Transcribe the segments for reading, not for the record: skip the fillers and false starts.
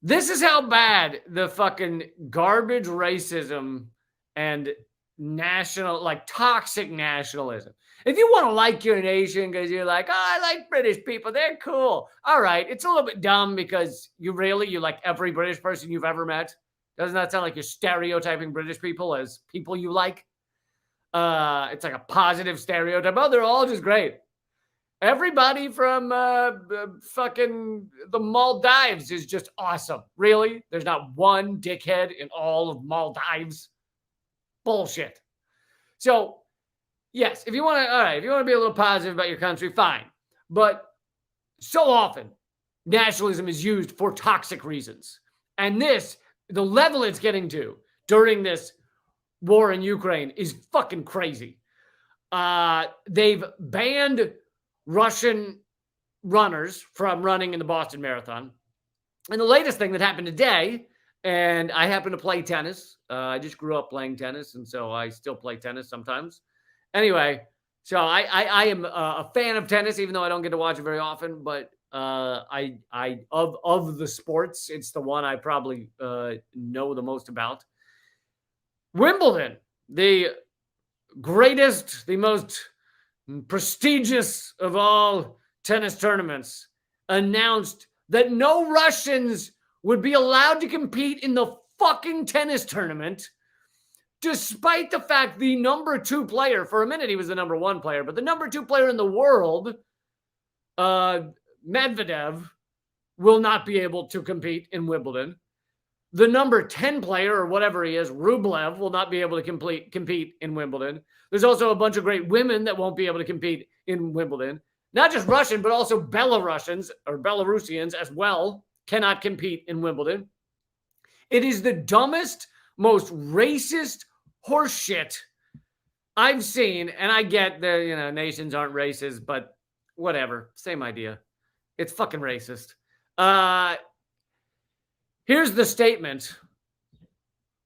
This is how bad the fucking garbage racism and national, like toxic nationalism. If you want to like your nation because you're like, oh, I like British people, they're cool. All right, it's a little bit dumb because you like every British person you've ever met. Doesn't that sound like you're stereotyping British people as people you like? It's like a positive stereotype. Oh, they're all just great. Everybody from fucking the Maldives is just awesome. Really? There's not one dickhead in all of Maldives. Bullshit. So, yes, if you want to be a little positive about your country, fine. But so often, nationalism is used for toxic reasons. And the level it's getting to during this war in Ukraine is fucking crazy. They've banned Russian runners from running in the Boston Marathon. And the latest thing that happened today, and I happen to play tennis. I just grew up playing tennis, and so I still play tennis sometimes. Anyway, so I am a fan of tennis, even though I don't get to watch it very often. But I of the sports, it's the one I probably know the most about. Wimbledon, the greatest, the most prestigious of all tennis tournaments, announced that no Russians would be allowed to compete in the fucking tennis tournament, despite the fact the number 2 player, for a minute he was the number 1 player, but the number 2 player in the world, Medvedev, will not be able to compete in Wimbledon. The number 10 player, or whatever he is, Rublev, will not be able to compete in Wimbledon. There's also a bunch of great women that won't be able to compete in Wimbledon. Not just Russian, but also Belarusians or Belarusians as well cannot compete in Wimbledon. It is the dumbest, most racist horseshit I've seen. And I get the, nations aren't racist, but whatever. Same idea. It's fucking racist. Here's the statement.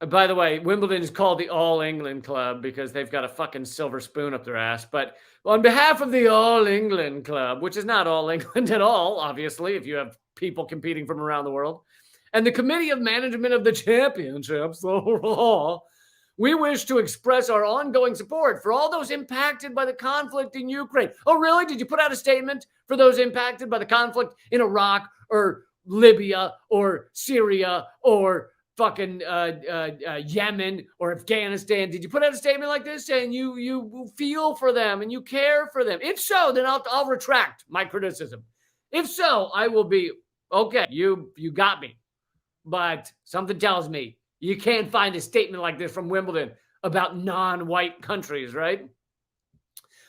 By the way, Wimbledon is called the All England Club because they've got a fucking silver spoon up their ass. But on behalf of the All England Club, which is not All England at all, obviously, if you have people competing from around the world, and the Committee of Management of the Championships, we wish to express our ongoing support for all those impacted by the conflict in Ukraine. Oh, really? Did you put out a statement for those impacted by the conflict in Iraq or Libya or Syria or fucking Yemen or Afghanistan? Did you put out a statement like this saying you feel for them and you care for them? If so, then I'll retract my criticism. If so, I will be okay. You got me, but something tells me you can't find a statement like this from Wimbledon about non-white countries, right?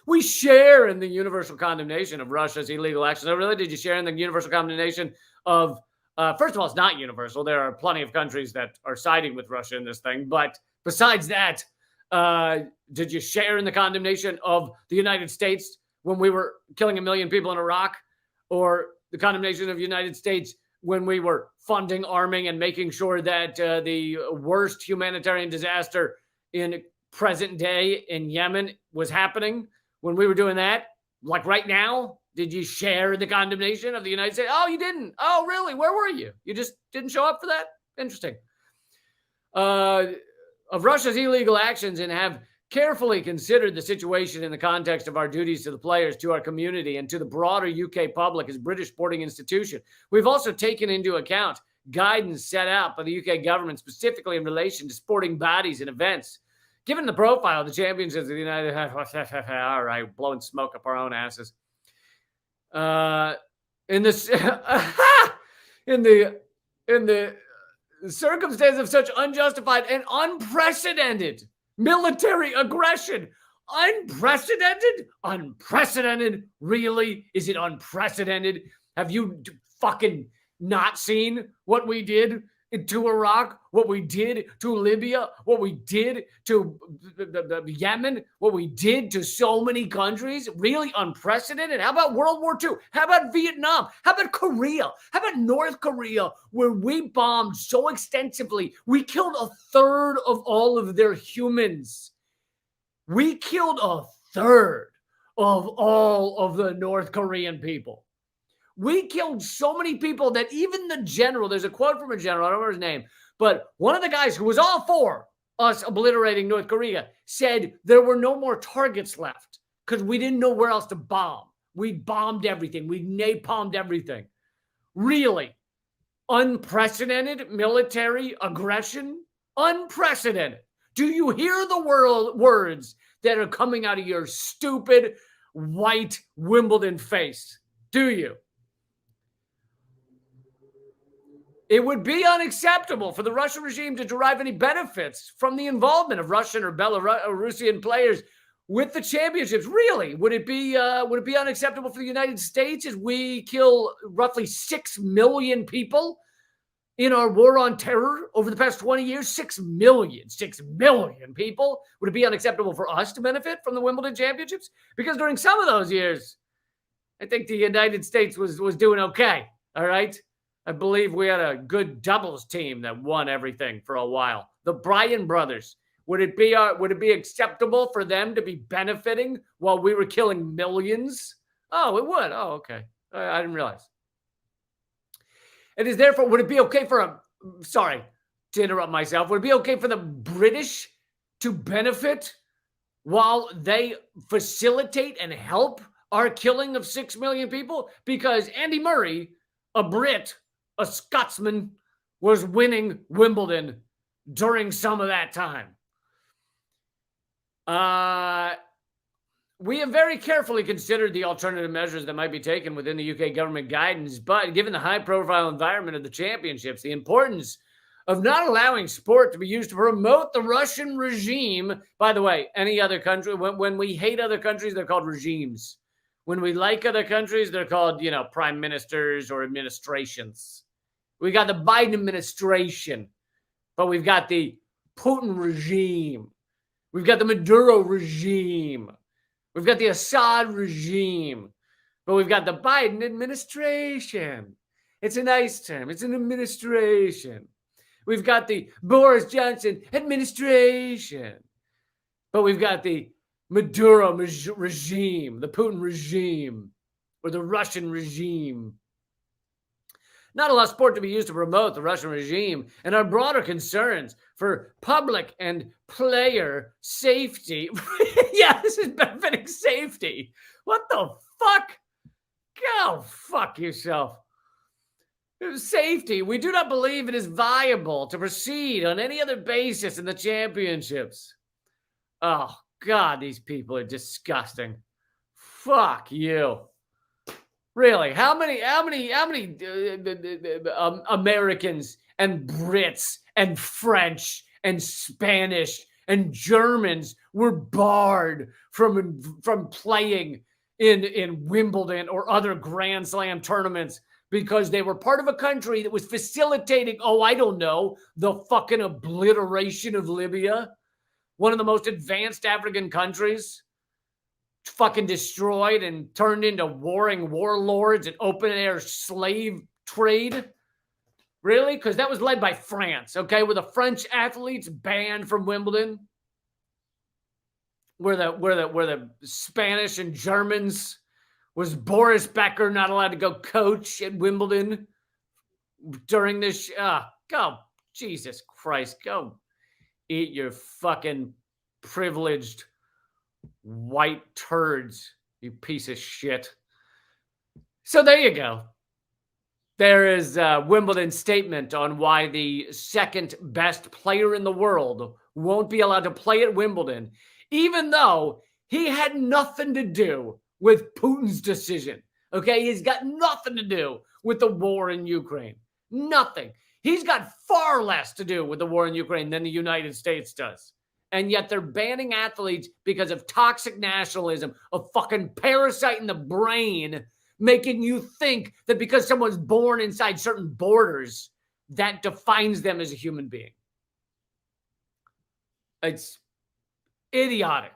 We share in the universal condemnation of Russia's illegal actions. Oh, really? Did you share in the universal condemnation of, first of all, it's not universal. There are plenty of countries that are siding with Russia in this thing. But besides that, did you share in the condemnation of the United States when we were killing 1 million people in Iraq? Or the condemnation of the United States when we were funding, arming, and making sure that the worst humanitarian disaster in present day in Yemen was happening? When we were doing that, like right now, did you share the condemnation of the United States? Oh, you didn't. Oh, really? Where were you? You just didn't show up for that? Interesting. Of Russia's illegal actions and have carefully considered the situation in the context of our duties to the players, to our community, and to the broader UK public as British sporting institution. We've also taken into account guidance set out by the UK government specifically in relation to sporting bodies and events. Given the profile of the championships of the United States, all right, blowing smoke up our own asses. In the circumstance of such unjustified and unprecedented military aggression. Unprecedented? Really? Is it unprecedented? Have you fucking not seen what we did to Iraq, what we did to Libya, what we did to Yemen, what we did to so many countries? Really unprecedented? How about World War II? How about Vietnam? How about Korea? How about North Korea, where we bombed so extensively, we killed 1/3 of all of their humans. We killed 1/3 of all of the North Korean people. We killed so many people that even the general, there's a quote from a general, I don't remember his name, but one of the guys who was all for us obliterating North Korea said there were no more targets left because we didn't know where else to bomb. We bombed everything. We napalmed everything. Really? Unprecedented military aggression? Unprecedented. Do you hear the words that are coming out of your stupid white Wimbledon face? Do you? It would be unacceptable for the Russian regime to derive any benefits from the involvement of Russian or Belarusian players with the championships. Really? Would it be unacceptable for the United States as we kill roughly 6 million people in our war on terror over the past 20 years? 6 million people. Would it be unacceptable for us to benefit from the Wimbledon championships? Because during some of those years, I think the United States was doing okay. All right. I believe we had a good doubles team that won everything for a while. The Bryan brothers. Would it be acceptable for them to be benefiting while we were killing millions? Oh, it would. Oh, okay. I didn't realize. It is therefore, would it be okay sorry to interrupt myself, would it be okay for the British to benefit while they facilitate and help our killing of 6 million people? Because Andy Murray, a Brit, a Scotsman, was winning Wimbledon during some of that time. We have very carefully considered the alternative measures that might be taken within the UK government guidance, but given the high-profile environment of the championships, the importance of not allowing sport to be used to promote the Russian regime. By the way, any other country, when we hate other countries, they're called regimes. When we like other countries, they're called, prime ministers or administrations. We got the Biden administration, but we've got the Putin regime. We've got the Maduro regime. We've got the Assad regime. But we've got the Biden administration. It's a nice term. It's an administration. We've got the Boris Johnson administration. But we've got the Maduro regime, the Putin regime, or the Russian regime. Not allow sport to be used to promote the Russian regime and our broader concerns for public and player safety. Yeah, this is benefiting safety. What the fuck? Go fuck yourself. Safety. We do not believe it is viable to proceed on any other basis in the championships. Oh, God, these people are disgusting. Fuck you. Really, how many Americans and Brits and French and Spanish and Germans were barred from playing in Wimbledon or other Grand Slam tournaments because they were part of a country that was facilitating, the fucking obliteration of Libya, one of the most advanced African countries? Fucking destroyed and turned into warring warlords and open-air slave trade? Really? Because that was led by France, okay? Were the French athletes banned from Wimbledon? Were the Spanish and Germans? Was Boris Becker not allowed to go coach at Wimbledon during this? Go, Jesus Christ, go eat your fucking privileged white turds, you piece of shit. So there you go. There is Wimbledon's statement on why the second best player in the world won't be allowed to play at Wimbledon, even though he had nothing to do with Putin's decision. Okay, he's got nothing to do with the war in Ukraine. Nothing. He's got far less to do with the war in Ukraine than the United States does. And yet they're banning athletes because of toxic nationalism, a fucking parasite in the brain, making you think that because someone's born inside certain borders, that defines them as a human being. It's idiotic.